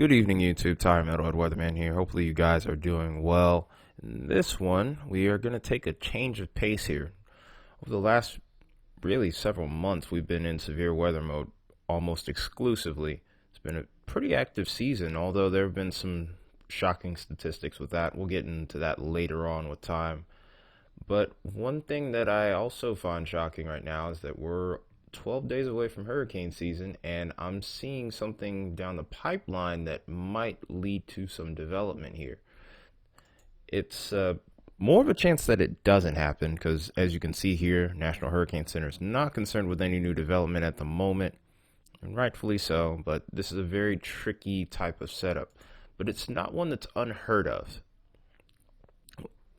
Good evening, YouTube. Metalhead Weatherman here. Hopefully you guys are doing well. In this one, we are going to take a change of pace here. Over the last really several months, we've been in severe weather mode almost exclusively. It's been a pretty active season, although there have been some shocking statistics with that. We'll get into that later on with time. But one thing that I also find shocking right now is that we're 12 days away from hurricane season, and I'm seeing something down the pipeline that might lead to some development here. It's more of a chance that it doesn't happen because, as you can see here, National Hurricane Center is not concerned with any new development at the moment, and rightfully so, but this is a very tricky type of setup. But it's not one that's unheard of.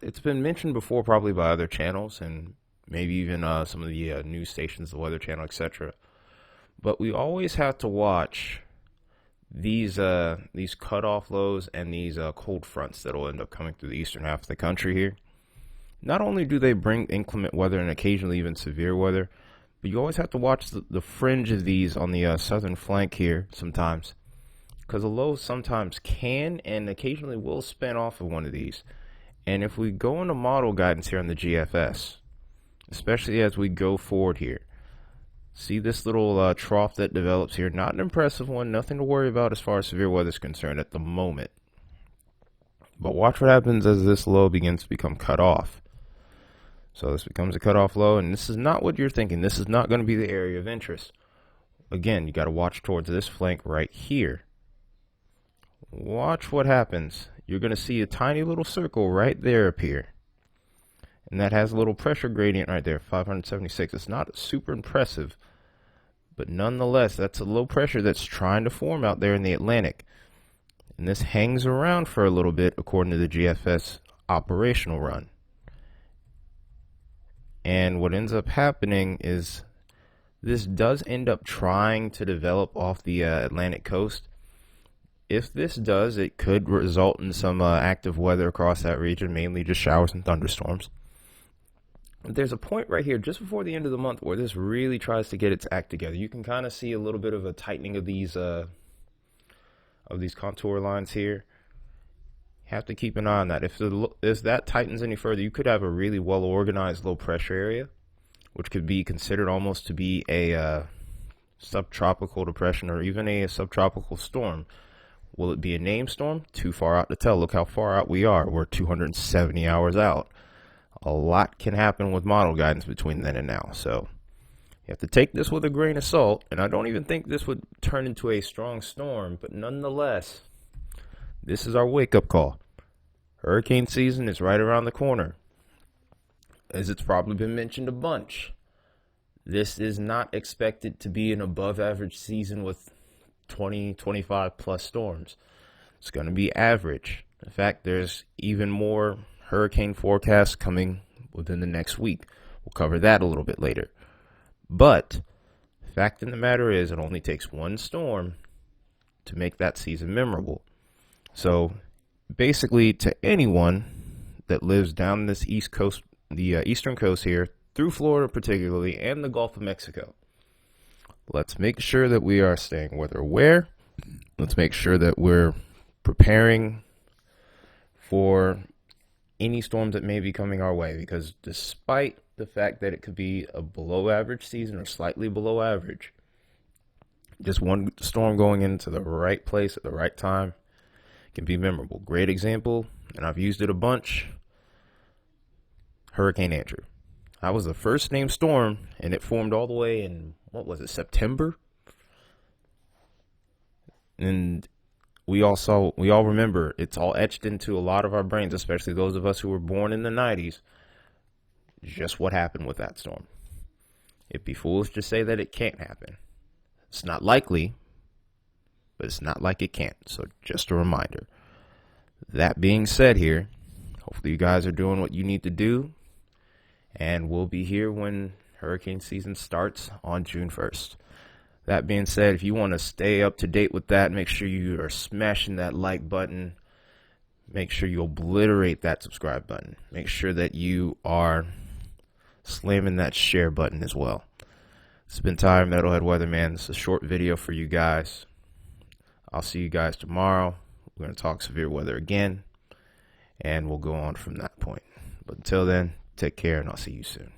It's been mentioned before probably by other channels and maybe even some of the news stations, the Weather Channel, etc. But we always have to watch these cutoff lows and these cold fronts that will end up coming through the eastern half of the country here. Not only do they bring inclement weather and occasionally even severe weather, but you always have to watch the fringe of these on the southern flank here sometimes, because a low sometimes can and occasionally will spin off of one of these. And if we go into model guidance here on the GFS, especially as we go forward here, see this little trough that develops here. Not an impressive one, nothing to worry about as far as severe weather is concerned at the moment. But watch what happens as this low begins to become cut off. So this becomes a cutoff low, and this is not what you're thinking. This is not going to be the area of interest. Again, you got to watch towards this flank right here. Watch what happens. You're going to see a tiny little circle right there appear. And that has a little pressure gradient right there, 576. It's not super impressive, but nonetheless, that's a low pressure that's trying to form out there in the Atlantic. And this hangs around for a little bit according to the GFS operational run. And what ends up happening is this does end up trying to develop off the Atlantic coast. If this does, it could result in some active weather across that region, mainly just showers and thunderstorms. There's a point right here just before the end of the month where this really tries to get its act together. You can kind of see a little bit of a tightening of these contour lines here. Have to keep an eye on that. If that tightens any further, you could have a really well organized low pressure area, which could be considered almost to be a subtropical depression or even a subtropical storm. Will it be a named storm? Too far out to tell. Look how far out we are. We're 270 hours out. A lot can happen with model guidance between then and now. So you have to take this with a grain of salt. And I don't even think this would turn into a strong storm. But nonetheless, this is our wake-up call. Hurricane season is right around the corner. As it's probably been mentioned a bunch, this is not expected to be an above-average season with 20, 25 plus storms. It's going to be average. In fact, there's even more hurricane forecasts coming within the next week. We'll cover that a little bit later. But the fact of the matter is, it only takes one storm to make that season memorable. So basically, to anyone that lives down this east coast, the eastern coast here, through Florida particularly, and the Gulf of Mexico, let's make sure that we are staying weather aware. Let's make sure that we're preparing for any storms that may be coming our way, because despite the fact that it could be a below average season or slightly below average, just one storm going into the right place at the right time can be memorable. Great example, and I've used it a bunch, Hurricane Andrew. That was the first named storm, and it formed all the way in, what was it, September? And we all remember, it's all etched into a lot of our brains, especially those of us who were born in the 90s, just what happened with that storm. It'd be foolish to say that it can't happen. It's not likely, but it's not like it can't. So just a reminder. That being said here, hopefully you guys are doing what you need to do, and we'll be here when hurricane season starts on June 1st. That being said, if you want to stay up to date with that, make sure you are smashing that like button. Make sure you obliterate that subscribe button. Make sure that you are slamming that share button as well. It's been Metalhead Weatherman. This is a short video for you guys. I'll see you guys tomorrow. We're going to talk severe weather again, and we'll go on from that point. But until then, take care, and I'll see you soon.